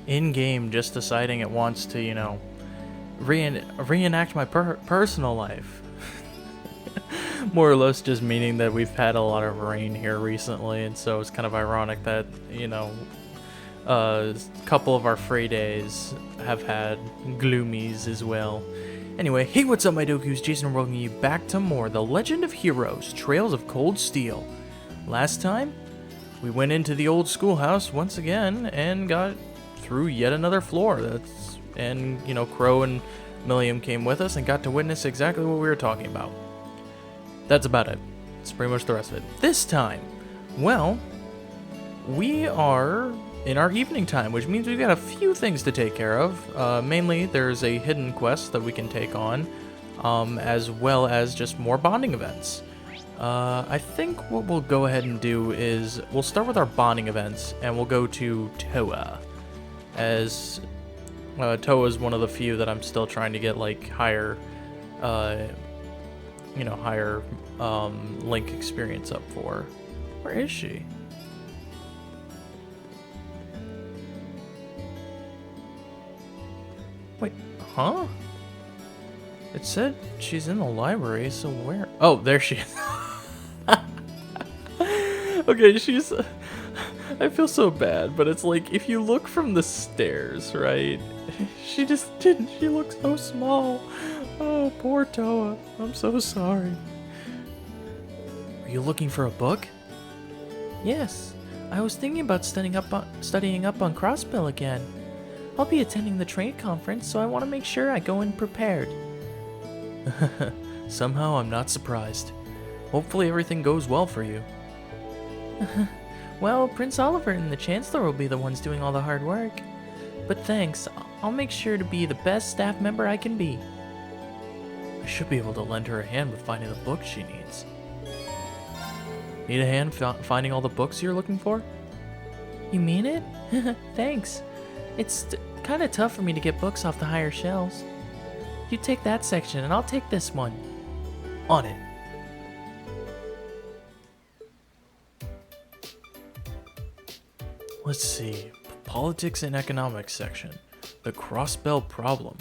in-game just deciding it wants to, reenact my personal life. More or less just meaning that we've had a lot of rain here recently, and so it's kind of ironic that, a couple of our free days have had gloomies as well. Anyway, hey, what's up, my Dokus? Jason, and welcoming you back to more The Legend of Heroes, Trails of Cold Steel. Last time, we went into the old schoolhouse once again and got through yet another floor. And Crow and Milliam came with us and got to witness exactly what we were talking about. That's about it. That's pretty much the rest of it. This time, well, we are in our evening time, which means we've got a few things to take care of. Mainly, there's a hidden quest that we can take on, as well as just more bonding events. I think what we'll go ahead and do is we'll start with our bonding events, and we'll go to Toa, as Toa is one of the few that I'm still trying to get like higher Link experience up for. Where is she? Wait, huh? It said she's in the library, so where? Oh, there she is. Okay, she's... I feel so bad, but it's like, if you look from the stairs, right? She just didn't... She looks so small. Oh, poor Toa. I'm so sorry. Are you looking for a book? Yes. I was thinking about studying up on Crossbill again. I'll be attending the trade conference, so I want to make sure I go in prepared. Somehow I'm not surprised. Hopefully everything goes well for you. Well, Prince Oliver and the Chancellor will be the ones doing all the hard work. But thanks, I'll make sure to be the best staff member I can be. I should be able to lend her a hand with finding the books she needs. Need a hand finding all the books you're looking for? You mean it? Thanks. It's kind of tough for me to get books off the higher shelves. You take that section and I'll take this one. On it. Let's see. Politics and economics section. The Crossbell problem.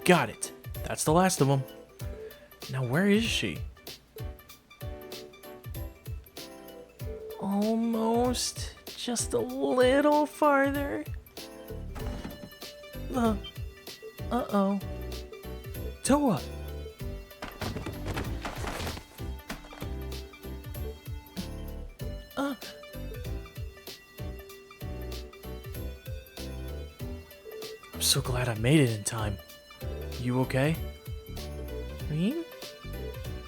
Got it. That's the last of them. Now where is she? Almost. Just a little farther. Uh-oh. Toa! I'm so glad I made it in time. You okay? Me?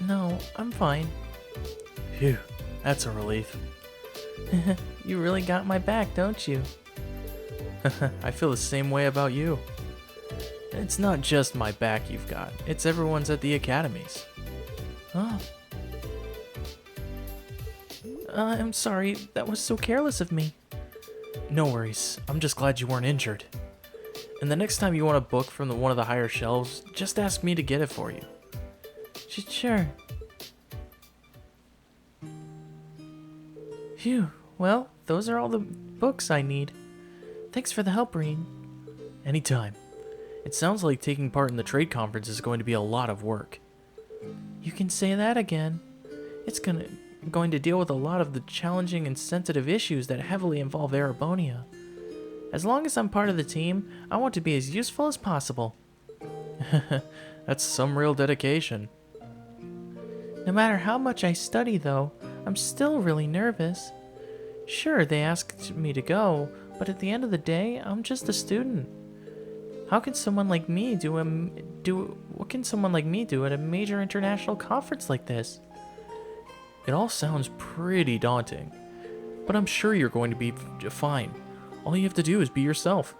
No, I'm fine. Phew, that's a relief. You really got my back, don't you? I feel the same way about you. It's not just my back you've got, it's everyone's at the academies. Oh. I'm sorry, that was so careless of me. No worries, I'm just glad you weren't injured. And the next time you want a book from one of the higher shelves, just ask me to get it for you. Sure. Phew, well, those are all the books I need. Thanks for the help, Reen. Anytime. It sounds like taking part in the trade conference is going to be a lot of work. You can say that again. It's going to deal with a lot of the challenging and sensitive issues that heavily involve Erebonia. As long as I'm part of the team, I want to be as useful as possible. That's some real dedication. No matter how much I study, though, I'm still really nervous. Sure, they asked me to go, but at the end of the day, I'm just a student. What can someone like me do at a major international conference like this? It all sounds pretty daunting, but I'm sure you're going to be fine. All you have to do is be yourself.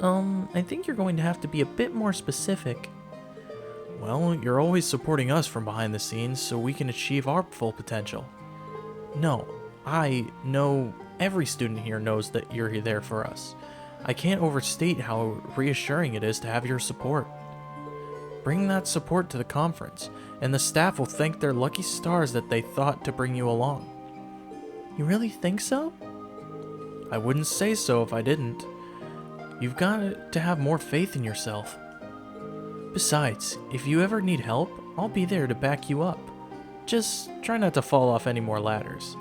I think you're going to have to be a bit more specific. Well, you're always supporting us from behind the scenes so we can achieve our full potential. No, I know every student here knows that you're there for us. I can't overstate how reassuring it is to have your support. Bring that support to the conference, and the staff will thank their lucky stars that they thought to bring you along. You really think so? I wouldn't say so if I didn't. You've got to have more faith in yourself. Besides, if you ever need help, I'll be there to back you up. Just try not to fall off any more ladders.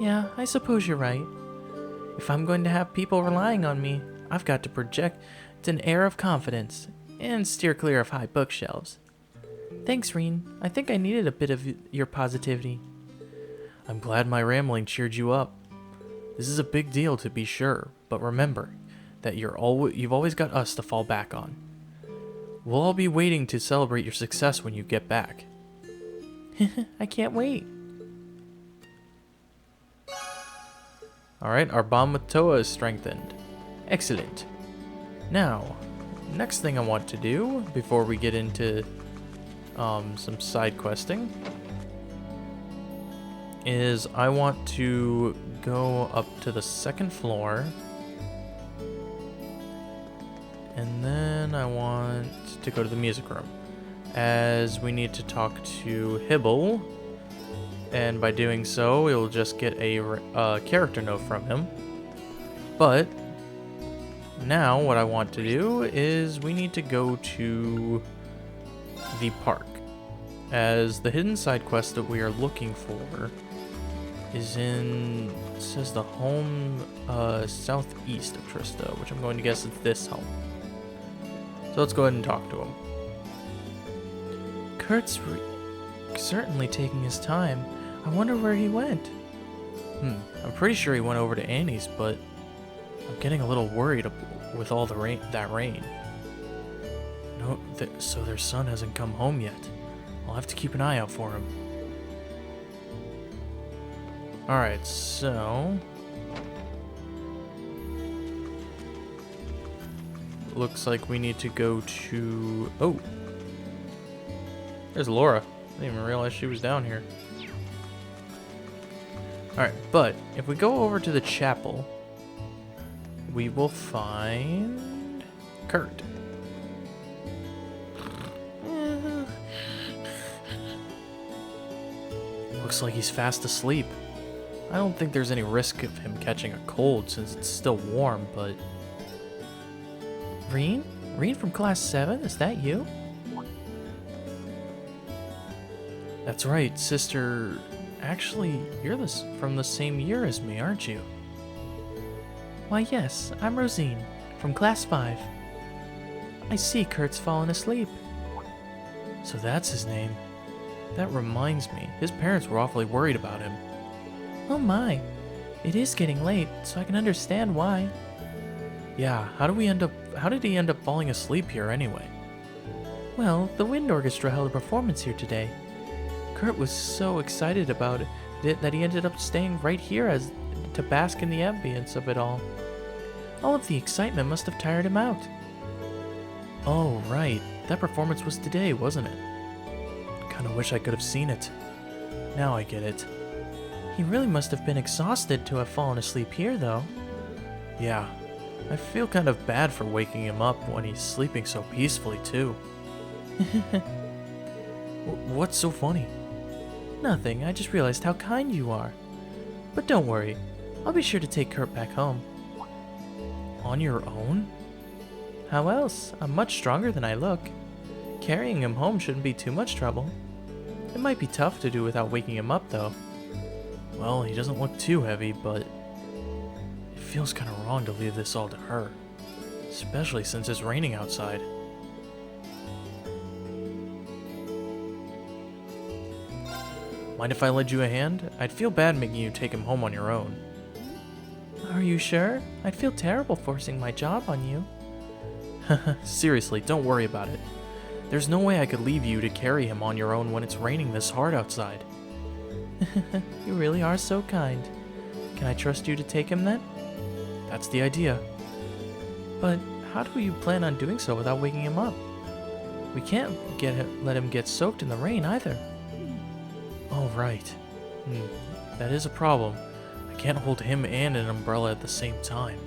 Yeah, I suppose you're right. If I'm going to have people relying on me, I've got to project an air of confidence and steer clear of high bookshelves. Thanks, Reen. I think I needed a bit of your positivity. I'm glad my rambling cheered you up. This is a big deal to be sure, but remember that you've always got us to fall back on. We'll all be waiting to celebrate your success when you get back. I can't wait. Alright, our bond with Toa is strengthened. Excellent. Now, next thing I want to do before we get into some side questing is I want to go up to the second floor, and then I want to go to the music room, as we need to talk to Hibble, and by doing so we'll just get a character note from him. But now what I want to do is we need to go to the park, as the hidden side quest that we are looking for is in, it says the home southeast of Trista, which I'm going to guess is this home. So let's go ahead and talk to him. Kurt's certainly taking his time. I wonder where he went. I'm pretty sure he went over to Annie's, but I'm getting a little worried with all the rain. No, so their son hasn't come home yet. I'll have to keep an eye out for him. Alright, so looks like we need to go to... Oh! There's Laura. I didn't even realize she was down here. Alright, but if we go over to the chapel, we will find Kurt. Looks like he's fast asleep. I don't think there's any risk of him catching a cold since it's still warm, but... Reen? Reen from Class 7? Is that you? That's right, sister. Actually, you're from the same year as me, aren't you? Why, yes, I'm Rosine, from Class 5. I see Kurt's fallen asleep. So that's his name. That reminds me, his parents were awfully worried about him. Oh my, it is getting late, so I can understand why. Yeah, how did he end up falling asleep here anyway? Well, the wind orchestra held a performance here today. Kurt was so excited about it that he ended up staying right here to bask in the ambience of it all. All of the excitement must have tired him out. Oh, right. That performance was today, wasn't it? Kinda wish I could have seen it. Now I get it. He really must have been exhausted to have fallen asleep here, though. Yeah, I feel kind of bad for waking him up when he's sleeping so peacefully, too. What's so funny? Nothing, I just realized how kind you are. But don't worry, I'll be sure to take Kurt back home. On your own? How else? I'm much stronger than I look. Carrying him home shouldn't be too much trouble. It might be tough to do without waking him up, though. Well, he doesn't look too heavy, but it feels kind of wrong to leave this all to her. Especially since it's raining outside. Mind if I lend you a hand? I'd feel bad making you take him home on your own. Are you sure? I'd feel terrible forcing my job on you. Seriously, don't worry about it. There's no way I could leave you to carry him on your own when it's raining this hard outside. You really are so kind. Can I trust you to take him then? That's the idea. But how do you plan on doing so without waking him up? We can't let him get soaked in the rain either. Oh, right. That is a problem. I can't hold him and an umbrella at the same time.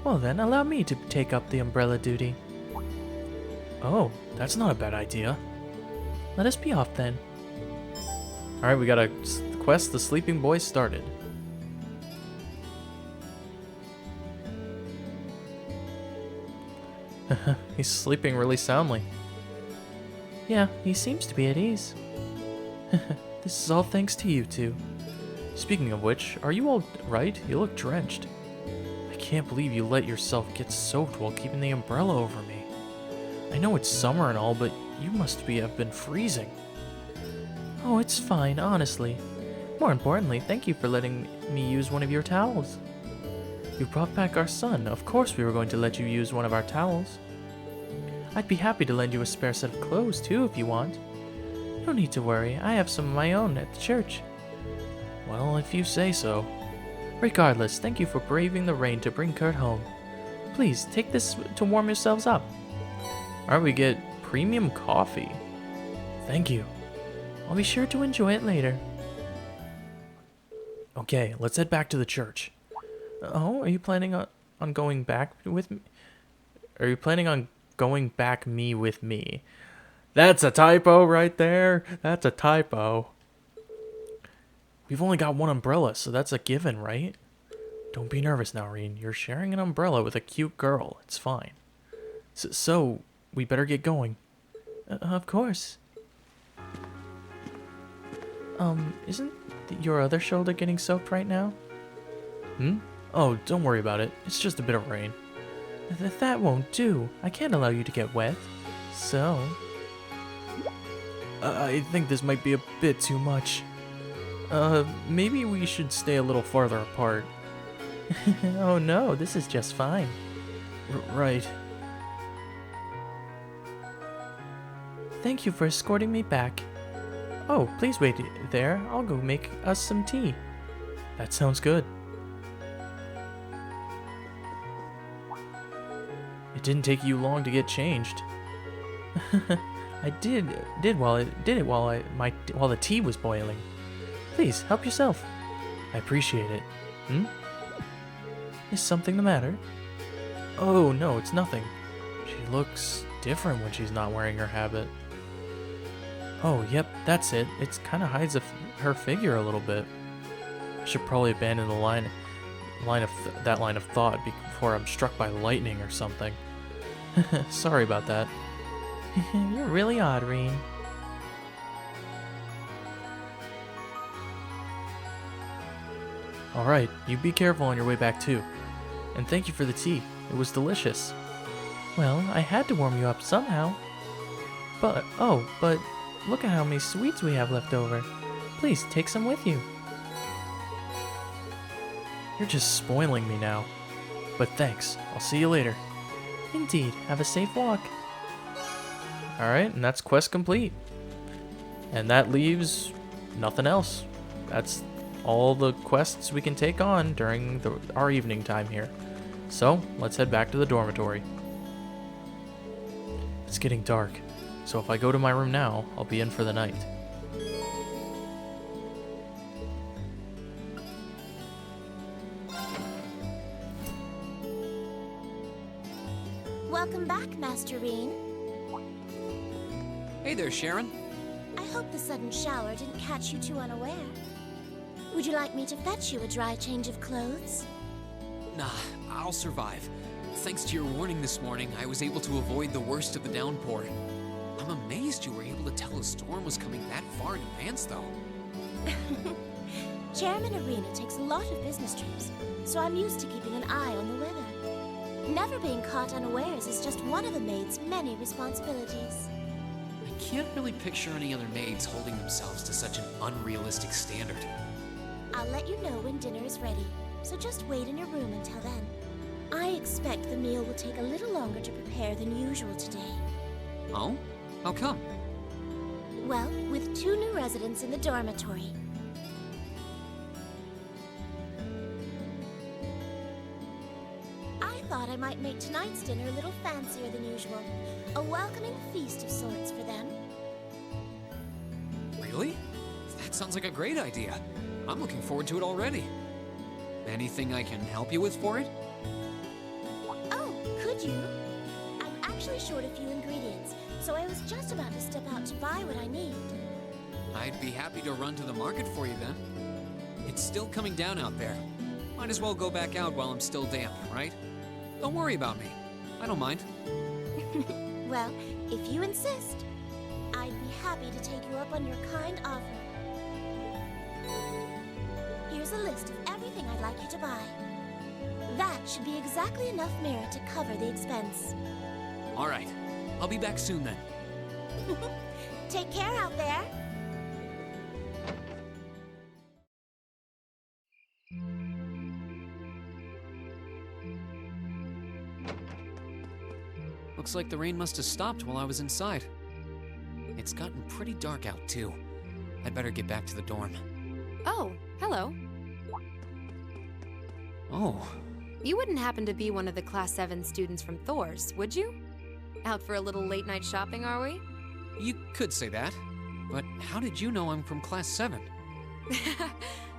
Well then, allow me to take up the umbrella duty. Oh, that's not a bad idea. Let us be off then. Alright, we got a quest, The Sleeping Boy started. He's sleeping really soundly. Yeah, he seems to be at ease. This is all thanks to you two. Speaking of which, are you all right? You look drenched. I can't believe you let yourself get soaked while keeping the umbrella over me. I know it's summer and all, but you must have been freezing. Oh, it's fine, honestly. More importantly, thank you for letting me use one of your towels. You brought back our son. Of course we were going to let you use one of our towels. I'd be happy to lend you a spare set of clothes, too, if you want. No need to worry. I have some of my own at the church. Well, if you say so. Regardless, thank you for braving the rain to bring Kurt home. Please, take this to warm yourselves up. Alright, we get premium coffee. Thank you. I'll be sure to enjoy it later. Okay, let's head back to the church. Oh, are you planning on going back with me? Are you planning on going back me with me? That's a typo right there. That's a typo. We've only got one umbrella, so that's a given, right? Don't be nervous now, Reen. You're sharing an umbrella with a cute girl. It's fine. So we better get going. Of course. Isn't your other shoulder getting soaked right now? Oh, don't worry about it. It's just a bit of rain. That won't do. I can't allow you to get wet. So... I think this might be a bit too much. Maybe we should stay a little farther apart. Oh no, this is just fine. Right. Thank you for escorting me back. Oh, please wait there. I'll go make us some tea. That sounds good. It didn't take you long to get changed. I did it while the tea was boiling. Please help yourself. I appreciate it. Is something the matter? Oh no, it's nothing. She looks different when she's not wearing her habit. Oh, yep, that's it. It kind of hides her figure a little bit. I should probably abandon the line of thought before I'm struck by lightning or something. Sorry about that. You're really odd, Reen. Alright, you be careful on your way back too. And thank you for the tea. It was delicious. Well, I had to warm you up somehow. But look at how many sweets we have left over. Please, take some with you. You're just spoiling me now. But thanks. I'll see you later. Indeed. Have a safe walk. Alright, and that's quest complete. And that leaves nothing else. That's all the quests we can take on during our evening time here. So, let's head back to the dormitory. It's getting dark, so if I go to my room now, I'll be in for the night. Welcome back, Master Reen. Hey there, Sharon. I hope the sudden shower didn't catch you too unaware. Would you like me to fetch you a dry change of clothes? Nah, I'll survive. Thanks to your warning this morning, I was able to avoid the worst of the downpour. I'm amazed you were able to tell a storm was coming that far in advance, though. Chairman Arena takes a lot of business trips, so I'm used to keeping an eye on the weather. Never being caught unawares is just one of the maid's many responsibilities. I can't really picture any other maids holding themselves to such an unrealistic standard. I'll let you know when dinner is ready, so just wait in your room until then. I expect the meal will take a little longer to prepare than usual today. Oh? How come? Well, with 2 new residents in the dormitory. I thought I might make tonight's dinner a little fancier than usual. A welcoming feast of sorts for them. Really? That sounds like a great idea. I'm looking forward to it already. Anything I can help you with for it? Oh, could you? I'm actually short a few ingredients, so I was just about to step out to buy what I need. I'd be happy to run to the market for you then. It's still coming down out there. Might as well go back out while I'm still damp, right? Don't worry about me. I don't mind. Well, if you insist, I'd be happy to take you up on your kind offer. Here's a list of everything I'd like you to buy. That should be exactly enough merit to cover the expense. All right, I'll be back soon then. Take care out there. Looks like the rain must have stopped while I was inside. It's gotten pretty dark out, too. I'd better get back to the dorm. Oh, hello. Oh, You wouldn't happen to be one of the Class 7 students from Thor's, would you? Out for a little late-night shopping, are we? you could say that. But how did you know I'm from Class 7?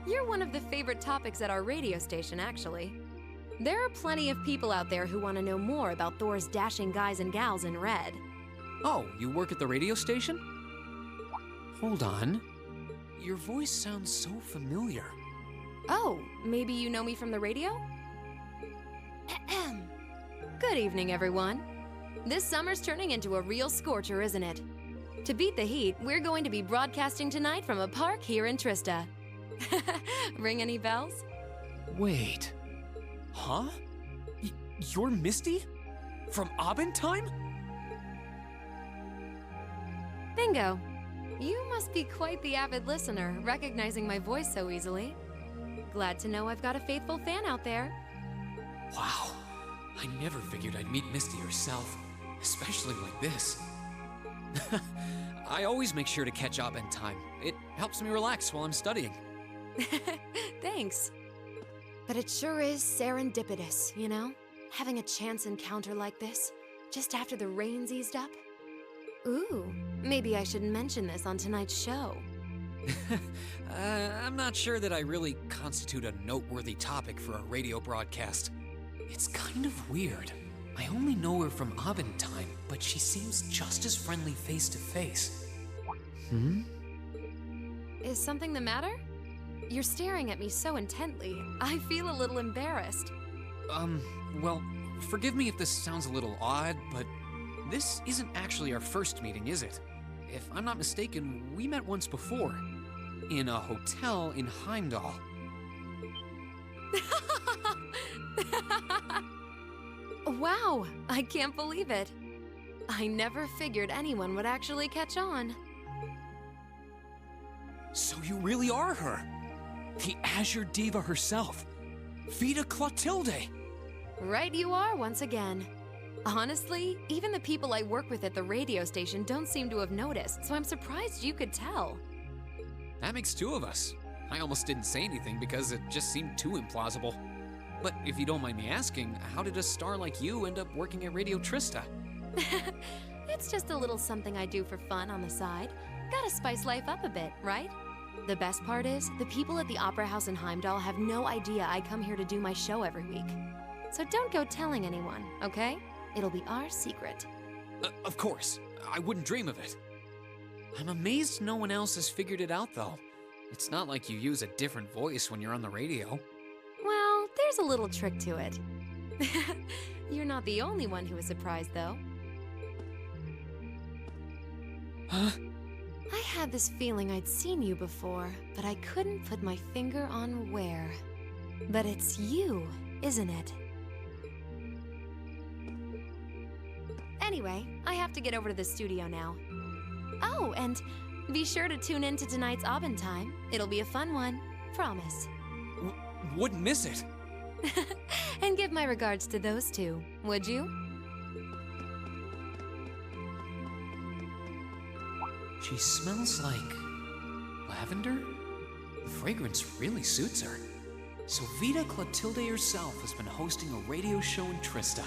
You're one of the favorite topics at our radio station, actually. There are plenty of people out there who want to know more about Thor's dashing guys and gals in red. Oh, you work at the radio station? Hold on. Your voice sounds so familiar. Oh, maybe you know me from the radio? Ahem. Good evening, everyone. This summer's turning into a real scorcher, isn't it? To beat the heat, we're going to be broadcasting tonight from a park here in Trista. Ring any bells? Wait. Huh? You're Misty? From Abendheim? Bingo. You must be quite the avid listener, recognizing my voice so easily. Glad to know I've got a faithful fan out there. Wow. I never figured I'd meet Misty herself, especially like this. I always make sure to catch Abendheim. It helps me relax while I'm studying. Thanks. But it sure is serendipitous, you know? Having a chance encounter like this, just after the rain's eased up. Ooh, maybe I should mention this on tonight's show. I'm not sure that I really constitute a noteworthy topic for a radio broadcast. It's kind of weird. I only know her from Abendheim, but she seems just as friendly face to face. Is something the matter? You're staring at me so intently, I feel a little embarrassed. Well, forgive me if this sounds a little odd, but this isn't actually our first meeting, is it? If I'm not mistaken, we met once before. In a hotel in Heimdall. Wow, I can't believe it. I never figured anyone would actually catch on. So you really are her? The Azure Diva herself, Vita Clotilde. Right you are once again. Honestly, even the people I work with at the radio station don't seem to have noticed, so I'm surprised you could tell. That makes two of us. I almost didn't say anything because it just seemed too implausible. But if you don't mind me asking, how did a star like you end up working at Radio Trista? It's just a little something I do for fun on the side. Gotta spice life up a bit, right? The best part is, the people at the Opera House in Heimdall have no idea I come here to do my show every week. So don't go telling anyone, okay? It'll be our secret. Of course. I wouldn't dream of it. I'm amazed no one else has figured it out, though. It's not like you use a different voice when you're on the radio. Well, there's a little trick to it. You're not the only one who was surprised, though. Huh? I had this feeling I'd seen you before, but I couldn't put my finger on where. But it's you, isn't it? Anyway, I have to get over to the studio now. Oh, and be sure to tune in to tonight's Abendheim. It'll be a fun one, promise. Wouldn't miss it. And give my regards to those two, would you? She smells like lavender? The fragrance really suits her. So Vita Clotilde herself has been hosting a radio show in Trista.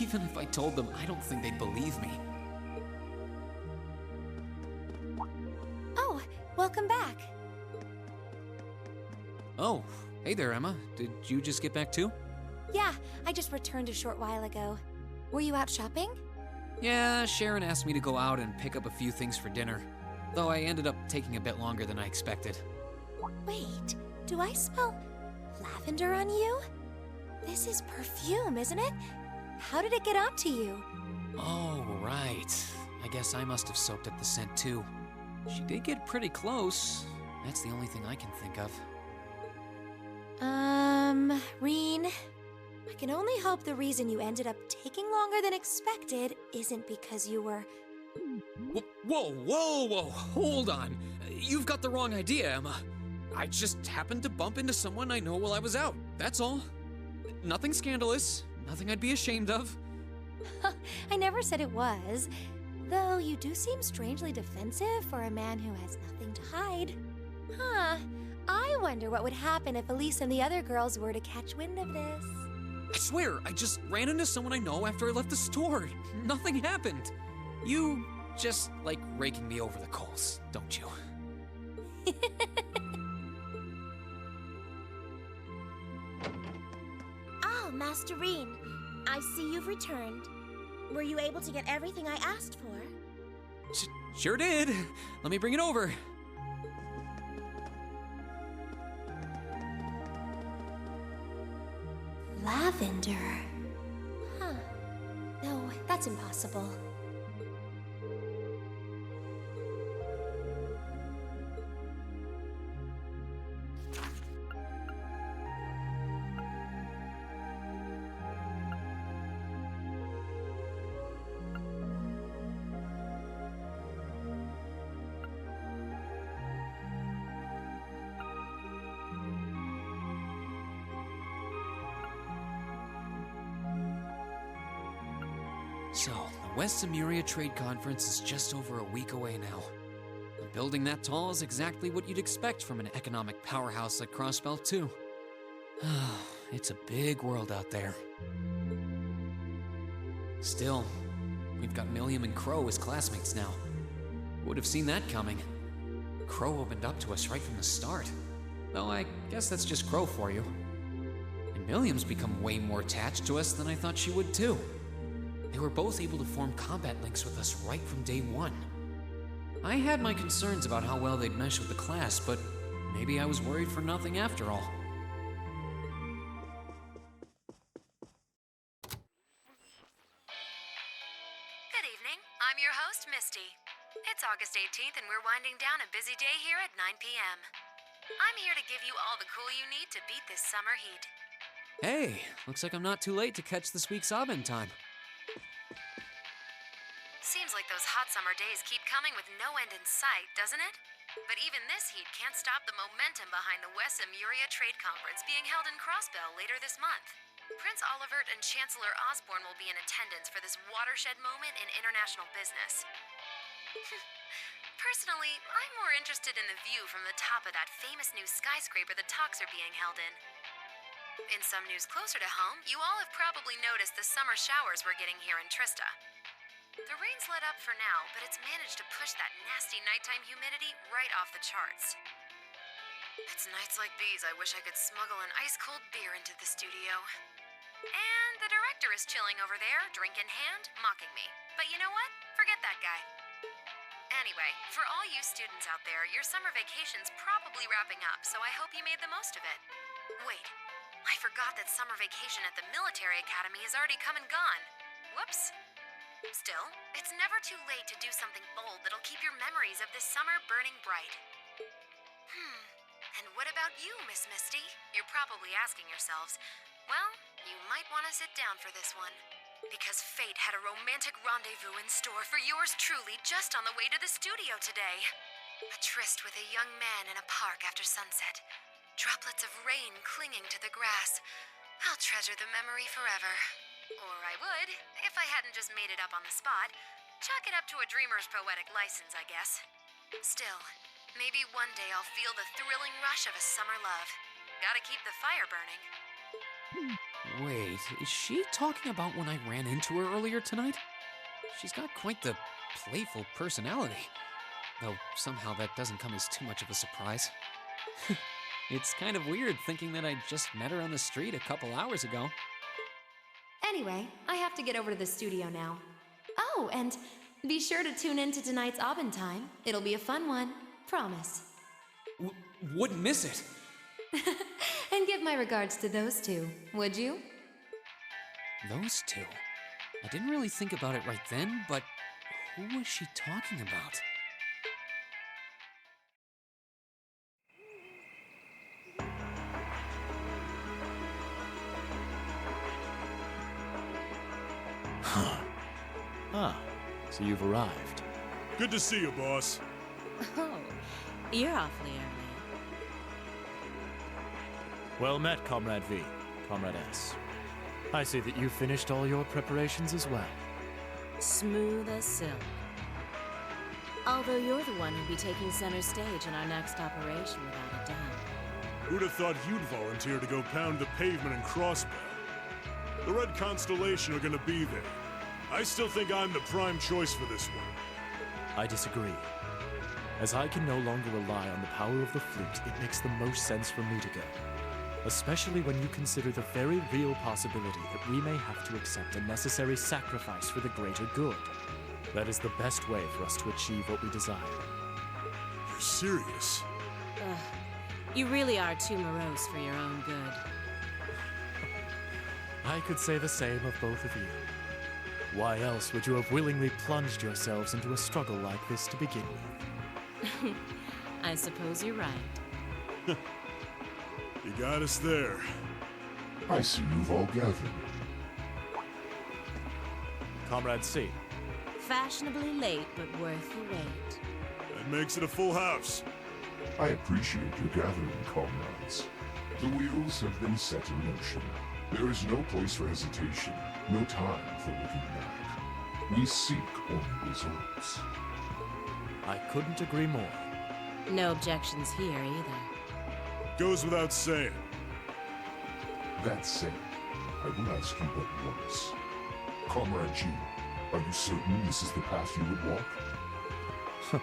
Even if I told them, I don't think they'd believe me. Oh, welcome back. Oh, hey there, Emma. Did you just get back too? Yeah, I just returned a short while ago. Were you out shopping? Yeah, Sharon asked me to go out and pick up a few things for dinner. Though I ended up taking a bit longer than I expected. Wait, do I smell lavender on you? This is perfume, isn't it? How did it get onto you? Oh, right. I guess I must have soaked up the scent too. She did get pretty close. That's the only thing I can think of. Reen, I can only hope the reason you ended up taking longer than expected isn't because you were... Whoa, hold on. You've got the wrong idea, Emma. I just happened to bump into someone I know while I was out, that's all. Nothing scandalous, nothing I'd be ashamed of. I never said it was. Though you do seem strangely defensive for a man who has nothing to hide. Huh. I wonder what would happen if Elise and the other girls were to catch wind of this. I swear, I just ran into someone I know after I left the store. Nothing happened. You just like raking me over the coals, don't you? Oh, Master Reen, I see you've returned. Were you able to get everything I asked for? Sure did. Let me bring it over. Lavender. Huh. No, that's impossible. So, the West Emuria Trade Conference is just over a week away now. A building that tall is exactly what you'd expect from an economic powerhouse like Crossbelt, too. It's a big world out there. Still, we've got Milliam and Crow as classmates now. Would have seen that coming. Crow opened up to us right from the start. Though I guess that's just Crow for you. And Milliam's become way more attached to us than I thought she would, too. They were both able to form combat links with us right from day one. I had my concerns about how well they'd mesh with the class, but maybe I was worried for nothing after all. Good evening. I'm your host, Misty. It's August 18th, and we're winding down a busy day here at 9 p.m. I'm here to give you all the cool you need to beat this summer heat. Hey, looks like I'm not too late to catch this week's Abend time. Seems like those hot summer days keep coming with no end in sight, doesn't it? But even this heat can't stop the momentum behind the West Emuria Trade Conference being held in Crossbell later this month. Prince Olivert and Chancellor Osborne will be in attendance for this watershed moment in international business. Personally, I'm more interested in the view from the top of that famous new skyscraper the talks are being held in. In some news closer to home, you all have probably noticed the summer showers we're getting here in Trista. The rain's let up for now, but it's managed to push that nasty nighttime humidity right off the charts. It's nights like these I wish I could smuggle an ice-cold beer into the studio. And the director is chilling over there, drink in hand, mocking me. But you know what? Forget that guy. Anyway, for all you students out there, your summer vacation's probably wrapping up, so I hope you made the most of it. Wait, I forgot that summer vacation at the military academy has already come and gone. Whoops. Still, it's never too late to do something bold that'll keep your memories of this summer burning bright. And what about you, Miss Misty? You're probably asking yourselves. Well, you might want to sit down for this one. Because fate had a romantic rendezvous in store for yours truly just on the way to the studio today. A tryst with a young man in a park after sunset. Droplets of rain clinging to the grass. I'll treasure the memory forever. Or I would, if I hadn't just made it up on the spot. Chalk it up to a dreamer's poetic license, I guess. Still, maybe one day I'll feel the thrilling rush of a summer love. Gotta keep the fire burning. Wait, is she talking about when I ran into her earlier tonight? She's got quite the playful personality. Though somehow that doesn't come as too much of a surprise. It's kind of weird thinking that I just met her on the street a couple hours ago. Anyway, I have to get over to the studio now. Oh, and be sure to tune in to tonight's Abend time. It'll be a fun one. Promise. Wouldn't miss it. And give my regards to those two, would you? Those two? I didn't really think about it right then, but who was she talking about? So you've arrived. Good to see you, boss. Oh, you're awfully early. Well met, Comrade V, Comrade S. I see that you've finished all your preparations as well. Smooth as silk. Although you're the one who'll be taking center stage in our next operation without a doubt. Who'd have thought you'd volunteer to go pound the pavement in Crossbow? The Red Constellation are gonna be there. I still think I'm the prime choice for this one. I disagree. As I can no longer rely on the power of the fleet, it makes the most sense for me to go. Especially when you consider the very real possibility that we may have to accept a necessary sacrifice for the greater good. That is the best way for us to achieve what we desire. You're serious? Ugh, you really are too morose for your own good. I could say the same of both of you. Why else would you have willingly plunged yourselves into a struggle like this to begin with? I suppose you're right. You got us there. I see you've all gathered. Comrade C, Fashionably late, but worth the wait. That makes it a full house. I appreciate your gathering, comrades. The wheels have been set in motion. There is no place for hesitation, no time for looking back. We seek only results. I couldn't agree more. No objections here either. Goes without saying. That said, I will ask you but once. Comrade G, are you certain this is the path you would walk?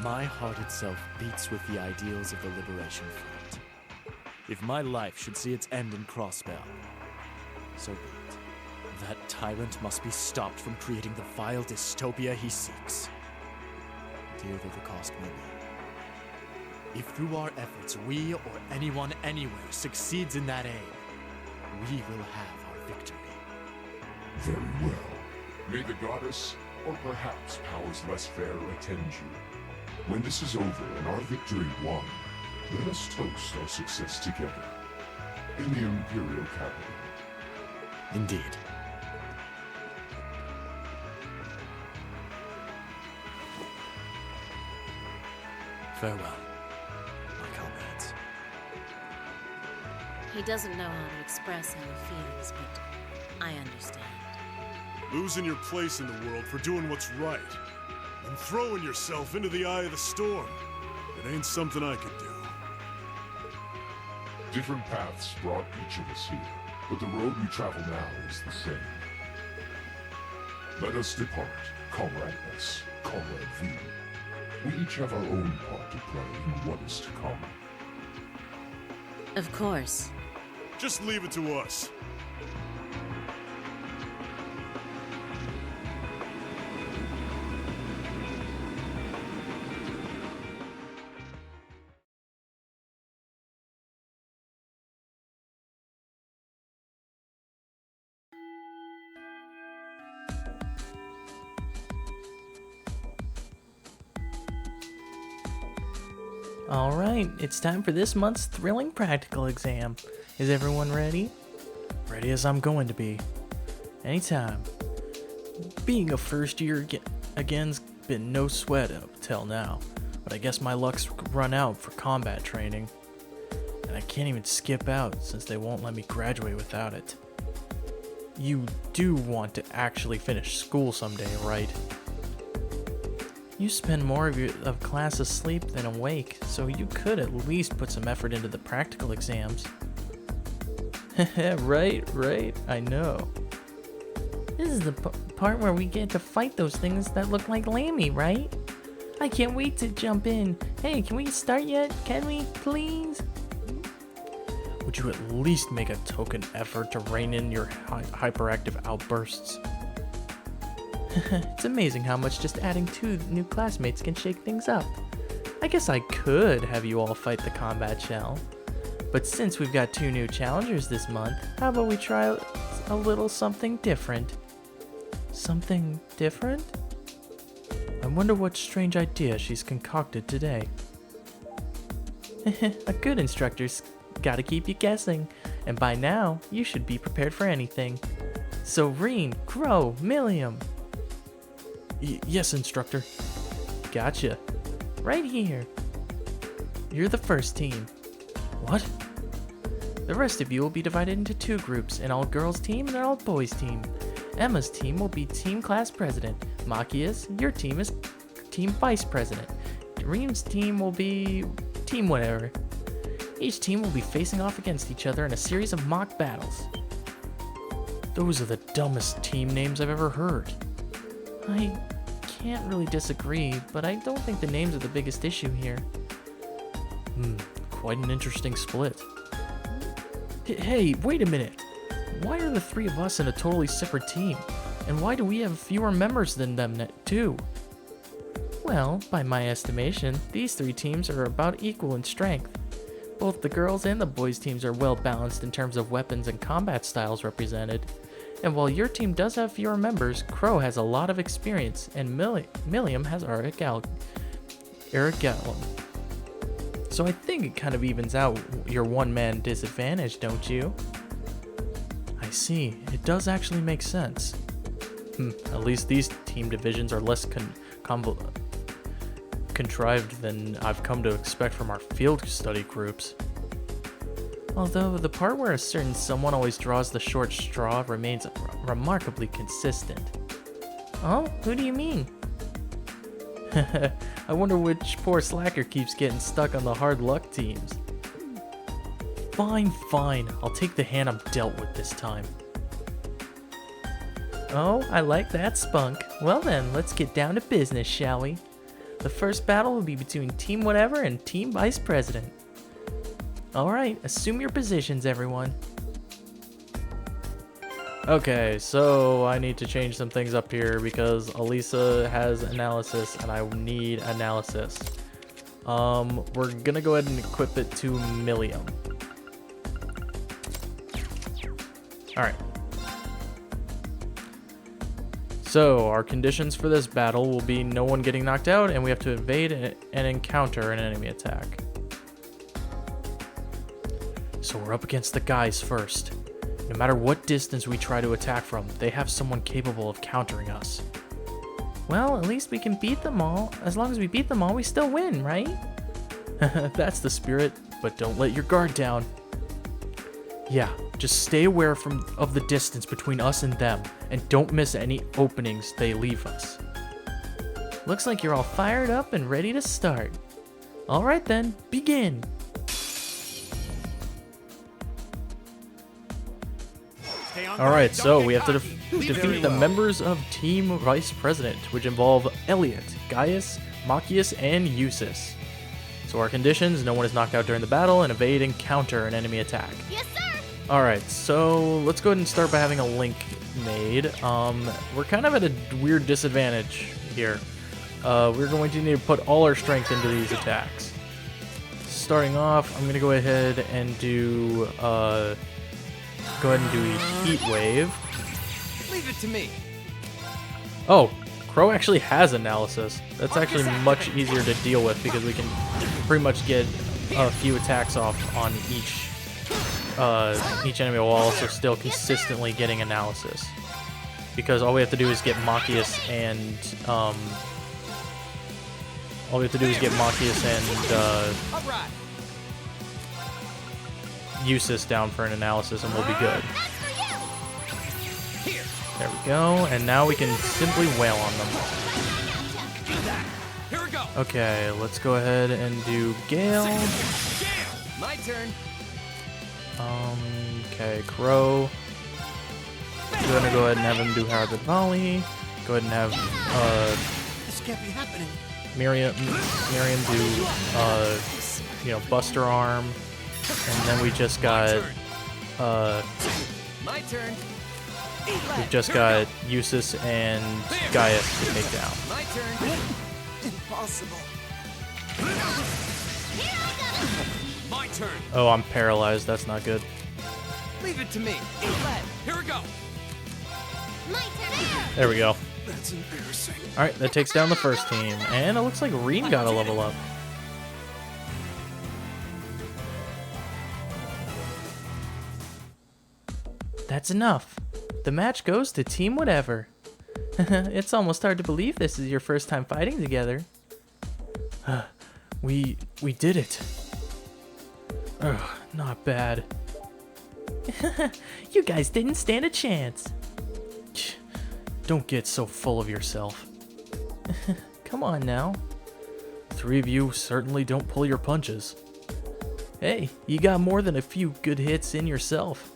My heart itself beats with the ideals of the Liberation Front. If my life should see its end in Crossbell, so be it. That tyrant must be stopped from creating the vile dystopia he seeks, dear though the cost may be. If through our efforts we or anyone anywhere succeeds in that aim, we will have our victory. Very well. May the goddess, or perhaps powers less fair, attend you. When this is over and our victory won, let us toast our success together in the Imperial capital. Indeed. Farewell, my comrades. He doesn't know how to express how he feels, but I understand. Losing your place in the world for doing what's right. And throwing yourself into the eye of the storm. It ain't something I could do. Different paths brought each of us here, but the road we travel now is the same. Let us depart, Comrade S, Comrade V. We each have our own part to play in what is to come. Of course. Just leave it to us. Alright, it's time for this month's thrilling practical exam. Is everyone ready? Ready as I'm going to be. Anytime. Being a first year again's been no sweat up till now, but I guess my luck's run out for combat training. And I can't even skip out since they won't let me graduate without it. You do want to actually finish school someday, right? You spend more of class asleep than awake, so you could at least put some effort into the practical exams. right, I know. This is the part where we get to fight those things that look like Lammy, right? I can't wait to jump in. Hey, can we start yet? Can we, please? Would you at least make a token effort to rein in your hyperactive outbursts? It's amazing how much just adding 2 new classmates can shake things up. I guess I could have you all fight the combat shell. But since we've got 2 new challengers this month, how about we try a little something different? Something different? I wonder what strange idea she's concocted today. A good instructor's gotta keep you guessing, and by now, you should be prepared for anything. So Reen, Crow, Milliam. Yes, instructor. Gotcha. Right here. You're the first team. What? The rest of you will be divided into 2 groups, an all-girls team and an all-boys team. Emma's team will be team class president. Makia's, your team is team vice president. Reem's team will be team whatever. Each team will be facing off against each other in a series of mock battles. Those are the dumbest team names I've ever heard. I can't really disagree, but I don't think the names are the biggest issue here. Quite an interesting split. Hey, wait a minute. Why are the 3 of us in a totally separate team? And why do we have fewer members than them too? Well, by my estimation, these 3 teams are about equal in strength. Both the girls and the boys teams are well balanced in terms of weapons and combat styles represented. And while your team does have fewer members, Crow has a lot of experience, and Milliam has Eric Gallum. So I think it kind of evens out your one-man disadvantage, don't you? I see. It does actually make sense. At least these team divisions are less contrived than I've come to expect from our field study groups. Although the part where a certain someone always draws the short straw remains remarkably consistent. Oh, who do you mean? I wonder which poor slacker keeps getting stuck on the hard luck teams. Fine. I'll take the hand I'm dealt with this time. Oh, I like that spunk. Well then, let's get down to business, shall we? The first battle will be between Team Whatever and Team Vice President. Alright, assume your positions, everyone. Okay, so I need to change some things up here because Elisa has analysis and I need analysis. We're gonna go ahead and equip it to Milliam. Alright. So, our conditions for this battle will be no one getting knocked out, and we have to evade and encounter an enemy attack. So we're up against the guys first. No matter what distance we try to attack from, they have someone capable of countering us. Well, at least we can beat them all. As long as we beat them all, we still win, right? That's the spirit, but don't let your guard down. Yeah, just stay aware of the distance between us and them, and don't miss any openings they leave us. Looks like you're all fired up and ready to start. Alright then, begin! Alright, so we have to defeat the members of Team Vice President, which involve Elliot, Gaius, Machias, and Eustace. So our conditions: no one is knocked out during the battle, and evade and counter an enemy attack. Yes, sir! Alright, so let's go ahead and start by having a link made. We're kind of at a weird disadvantage here. We're going to need to put all our strength into these attacks. Starting off, I'm going to go ahead and do a heat wave. Leave it to me. Oh, Crow actually has analysis. That's actually much easier to deal with because we can pretty much get a few attacks off on each enemy while also still consistently getting analysis. Because all we have to do is get Machias and Eustace down for an analysis, and we'll be good. There we go, and now we can simply wail on them. Here we go. Okay, let's go ahead and do Gale. My turn. Okay, Crow. We're gonna go ahead and have him do Hybrid Volley. Go ahead and have This can't be happening. Miriam do Buster Arm, and then we just got My turn. we've just got Eustace and Gaius to take down. My turn. Impossible. My turn. Oh, I'm paralyzed. That's not good. Leave it to me. Here we go. There we go. That's embarrassing. Alright, that takes down the first team. And it looks like Reen got a level up. That's enough. The match goes to Team Whatever. It's almost hard to believe this is your first time fighting together. We did it. Ugh, not bad. You guys didn't stand a chance. Don't get so full of yourself. Come on now. Three of you certainly don't pull your punches. Hey, you got more than a few good hits in yourself.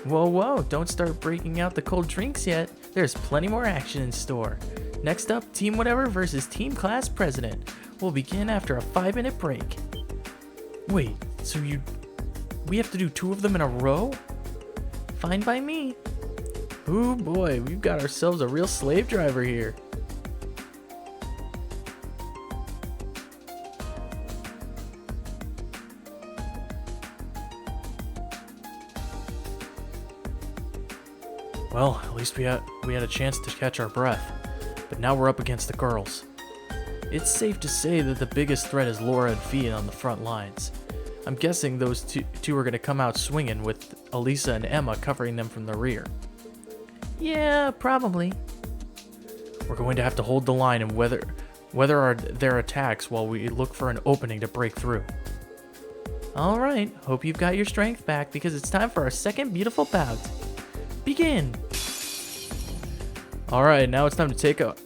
Whoa, whoa, don't start breaking out the cold drinks yet. There's plenty more action in store. Next up, Team Whatever versus Team Class President. We'll begin after a 5-minute break. Wait, so we have to do 2 of them in a row? Fine by me. Ooh boy, we've got ourselves a real slave driver here. Well, at least we had a chance to catch our breath. But now we're up against the girls. It's safe to say that the biggest threat is Laura and Fia on the front lines. I'm guessing those two are going to come out swinging with Elisa and Emma covering them from the rear. Yeah, probably. We're going to have to hold the line and weather their attacks while we look for an opening to break through. Alright, hope you've got your strength back because it's time for our second beautiful bout. Begin! Alright, now it's time to take out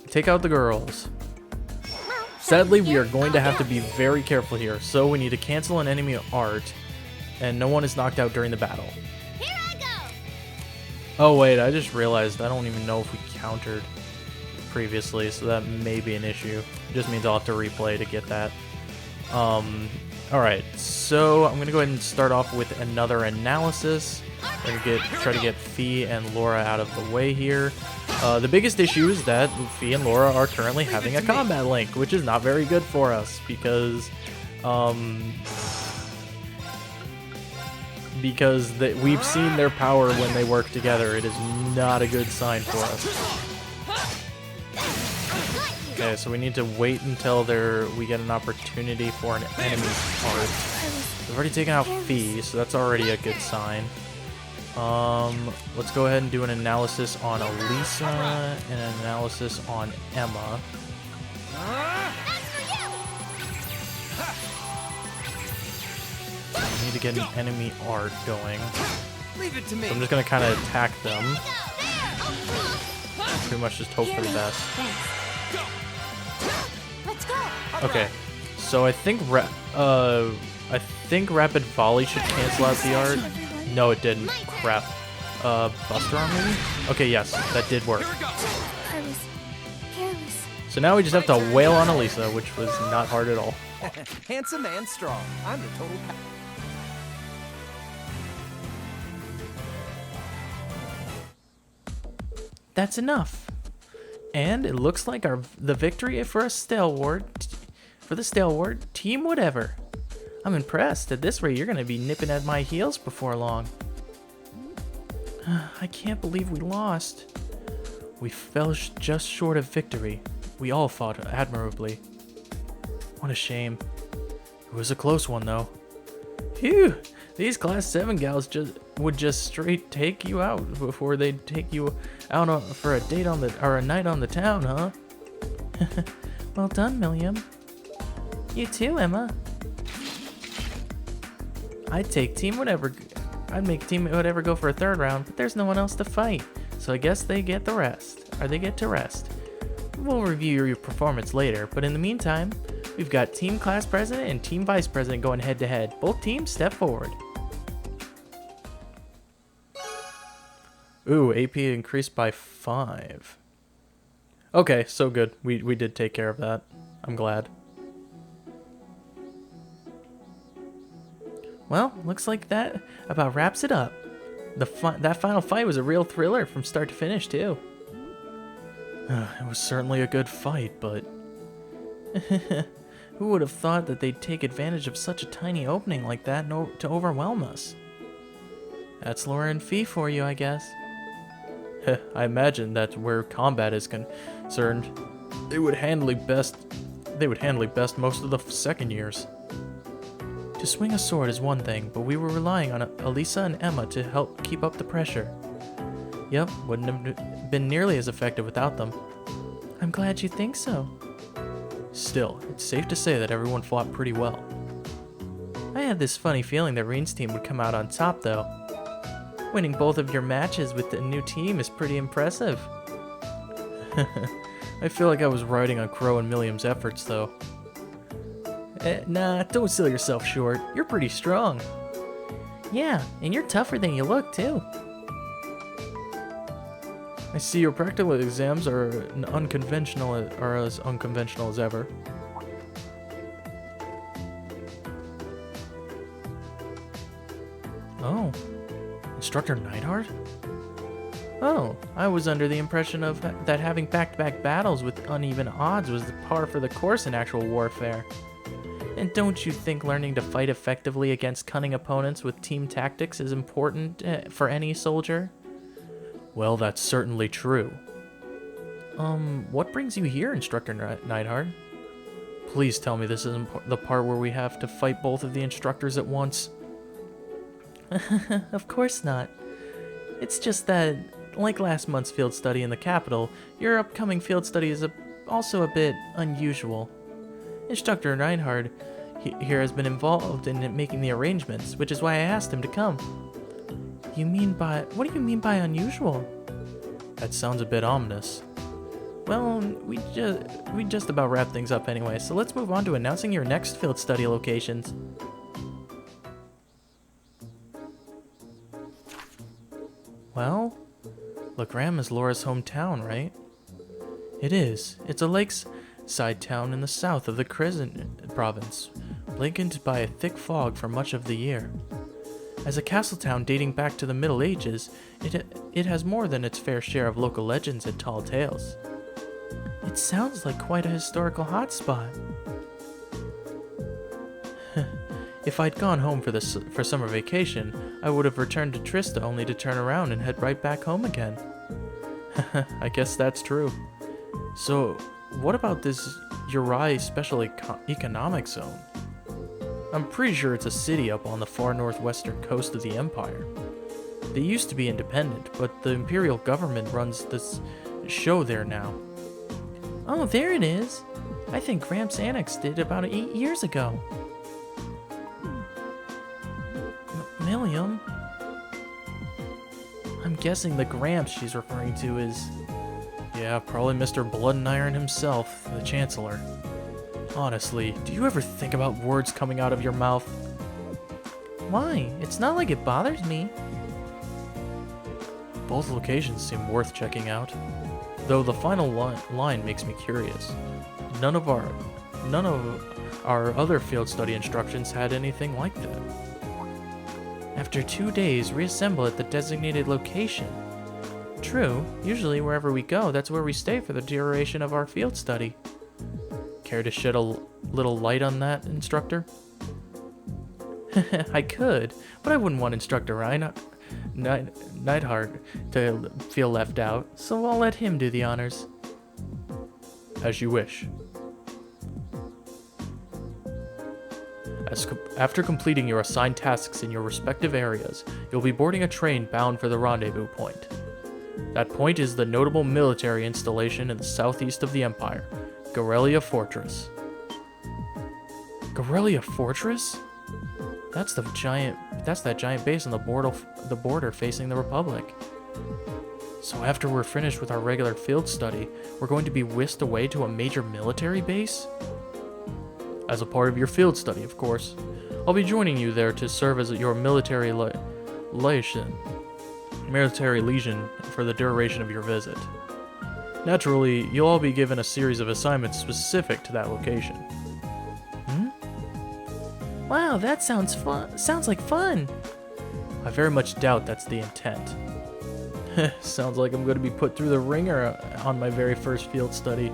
the girls. Sadly, we are going to have to be very careful here, so we need to cancel an enemy art, and no one is knocked out during the battle. Here I go! Oh wait, I just realized I don't even know if we countered previously, so that may be an issue. It just means I'll have to replay to get that. Alright, so I'm going to go ahead and start off with another analysis. I'm going to try to get Fee and Laura out of the way here. The biggest issue is that Fee and Laura are currently having a combat link, which is not very good for us because we've seen their power when they work together. It is not a good sign for us. Okay, so we need to wait until we get an opportunity for an enemy's part. We've already taken out Fee, so that's already a good sign. Let's go ahead and do an analysis on Elisa and an analysis on Emma. I need to get an enemy art going. Leave it to me. So I'm just gonna kind of attack them. Pretty much just hope for the best. Let's go! Okay, so I think Rapid Volley should cancel out the art. No, it didn't. Crap. Buster Arm maybe? Okay, yes, that did work. So now we just have to wail on Elisa, which was not hard at all. Handsome and strong. I'm the total That's enough. And it looks like the victory for the stalwart Team Whatever. I'm impressed. At this rate, you're going to be nipping at my heels before long. I can't believe we lost. We fell just short of victory. We all fought admirably. What a shame. It was a close one, though. Phew! These Class 7 gals would just straight take you out before they'd take you out for a date or a night on the town, huh? Well done, Milliam. You too, Emma. I'd make Team Whatever go for a third round, but there's no one else to fight. So I guess they get to rest. We'll review your performance later, but in the meantime, we've got Team Class President and Team Vice President going head to head. Both teams step forward. Ooh, AP increased by 5. Okay, so good. We did take care of that. I'm glad. Well, looks like that about wraps it up. That final fight was a real thriller from start to finish, too. It was certainly a good fight, but... Who would have thought that they'd take advantage of such a tiny opening like that to overwhelm us? That's Laura and Fee for you, I guess. I imagine that where combat is concerned, they would handle best most of the second years. To swing a sword is one thing, but we were relying on Elisa and Emma to help keep up the pressure. Yep, wouldn't have been nearly as effective without them. I'm glad you think so. Still, it's safe to say that everyone fought pretty well. I had this funny feeling that Reen's team would come out on top, though. Winning both of your matches with the new team is pretty impressive. I feel like I was riding on Crow and Milliam's efforts, though. Nah, don't sell yourself short. You're pretty strong. Yeah, and you're tougher than you look, too. I see your practical exams are as unconventional as ever. Oh, Instructor Neidhart? Oh, I was under the impression of that having back-to-back battles with uneven odds was the par for the course in actual warfare. And don't you think learning to fight effectively against cunning opponents with team tactics is important for any soldier? Well, that's certainly true. What brings you here, Instructor Neidhart? Please tell me this isn't the part where we have to fight both of the instructors at once. Of course not. It's just that, like last month's field study in the capital, your upcoming field study is also a bit unusual. Instructor Neidhart here has been involved in making the arrangements, which is why I asked him to come. What do you mean by unusual? That sounds a bit ominous. Well, we just about wrapped things up anyway, so let's move on to announcing your next field study locations. Well, Lagram is Laura's hometown, right? It is. It's a lakeside town in the south of the Crescent province, blanketed by a thick fog for much of the year. As a castle town dating back to the Middle Ages, it has more than its fair share of local legends and tall tales. It sounds like quite a historical hotspot. If I'd gone home for summer vacation, I would have returned to Trista only to turn around and head right back home again. I guess that's true. So, what about this Uri Special Economic Zone? I'm pretty sure it's a city up on the far northwestern coast of the Empire. They used to be independent, but the Imperial government runs this show there now. Oh, there it is! I think Gramps annexed it about 8 years ago. Milliam? I'm guessing the Gramps she's referring to is... Yeah, probably Mr. Blood and Iron himself, the Chancellor. Honestly, do you ever think about words coming out of your mouth? Why? It's not like it bothers me. Both locations seem worth checking out, though the final line makes me curious. None of our other field study instructions had anything like that. After 2 days, reassemble at the designated location. True, usually wherever we go, that's where we stay for the duration of our field study. Care to shed a little light on that, Instructor? I could, but I wouldn't want Instructor Neidhart to feel left out, so I'll let him do the honors. As you wish. After completing your assigned tasks in your respective areas, you'll be boarding a train bound for the rendezvous point. That point is the notable military installation in the southeast of the Empire, Gorelia Fortress. Gorelia Fortress? That's that giant base on the border facing the Republic. So after we're finished with our regular field study, we're going to be whisked away to a major military base? As a part of your field study, of course. I'll be joining you there to serve as your military legion for the duration of your visit. Naturally, you'll all be given a series of assignments specific to that location. Wow, that sounds fun. Sounds like fun. I very much doubt that's the intent. Sounds like I'm going to be put through the ringer on my very first field study.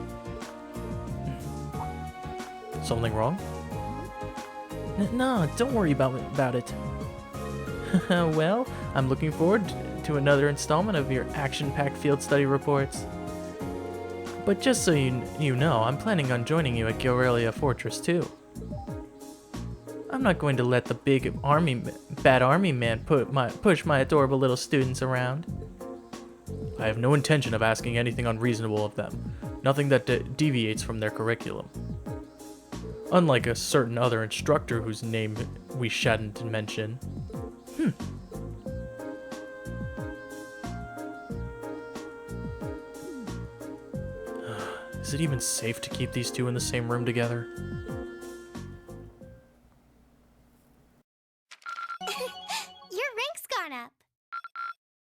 Something wrong? No, don't worry about it. Well, I'm looking forward to another installment of your action-packed field study reports. But just so you know, I'm planning on joining you at Gilrelia Fortress too. I'm not going to let the bad army man push my adorable little students around. I have no intention of asking anything unreasonable of them, nothing that deviates from their curriculum. Unlike a certain other instructor whose name we shan't mention. Is it even safe to keep these two in the same room together? Your rank's gone up.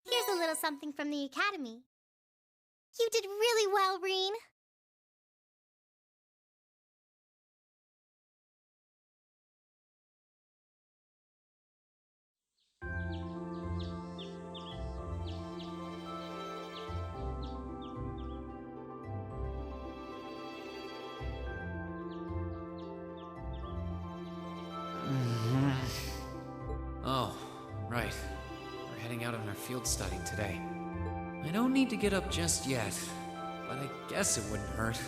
Here's a little something from the academy. You did really well, Reen. Oh, right. We're heading out on our field study today. I don't need to get up just yet, but I guess it wouldn't hurt.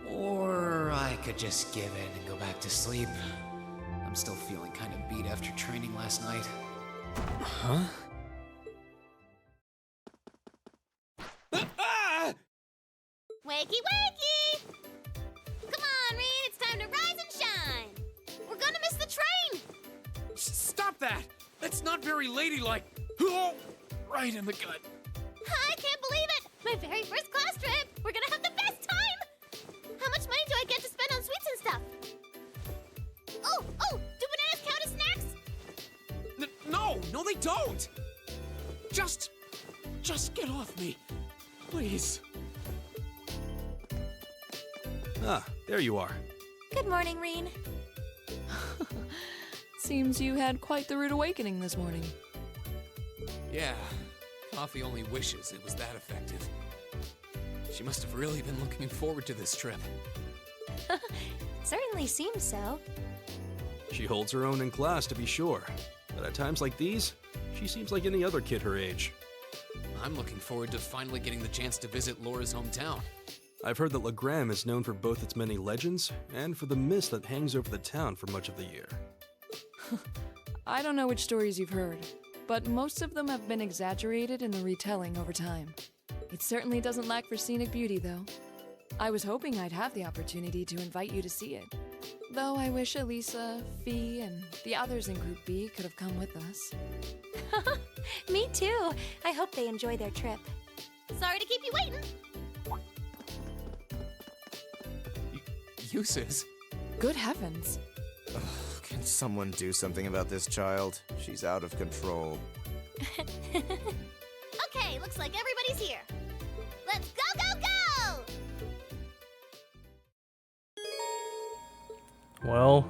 Or I could just give in and go back to sleep. I'm still feeling kind of beat after training last night. Huh? Wakey, wakey! Come on, Reen, it's time to rise and shine. We're gonna miss the train. Stop that! That's not very ladylike. Oh, right in the gut. I can't believe it! My very first class trip! We're gonna have the best time! How much money do I get to spend on sweets and stuff? Oh, do bananas count as snacks? No, they don't! Just get off me, please. Ah, there you are. Good morning, Reen. Seems you had quite the rude awakening this morning. Yeah, Coffee only wishes it was that effective. She must have really been looking forward to this trip. Certainly seems so. She holds her own in class, to be sure. But at times like these, she seems like any other kid her age. I'm looking forward to finally getting the chance to visit Laura's hometown. I've heard that Legram is known for both its many legends and for the mist that hangs over the town for much of the year. I don't know which stories you've heard, but most of them have been exaggerated in the retelling over time. It certainly doesn't lack for scenic beauty, though. I was hoping I'd have the opportunity to invite you to see it. Though I wish Elisa, Fee, and the others in Group B could have come with us. Me too. I hope they enjoy their trip. Sorry to keep you waiting. Uses? Good heavens. Can someone do something about this child? She's out of control. Okay, looks like everybody's here. Let's go, go, go! Well,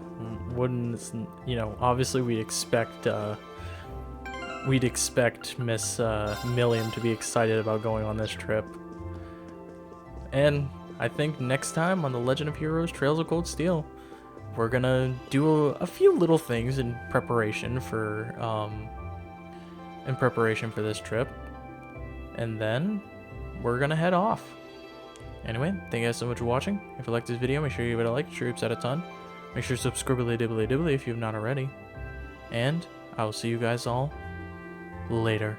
wouldn't, obviously we'd expect Miss Milliam to be excited about going on this trip. And I think next time on The Legend of Heroes Trails of Cold Steel, we're gonna do a few little things in preparation for this trip, and then we're gonna head off. Anyway, thank you guys so much for watching. If you liked this video, make sure you give it a like, sure out a ton. Make sure to subscribe dibbly if you've not already. And I will see you guys all later.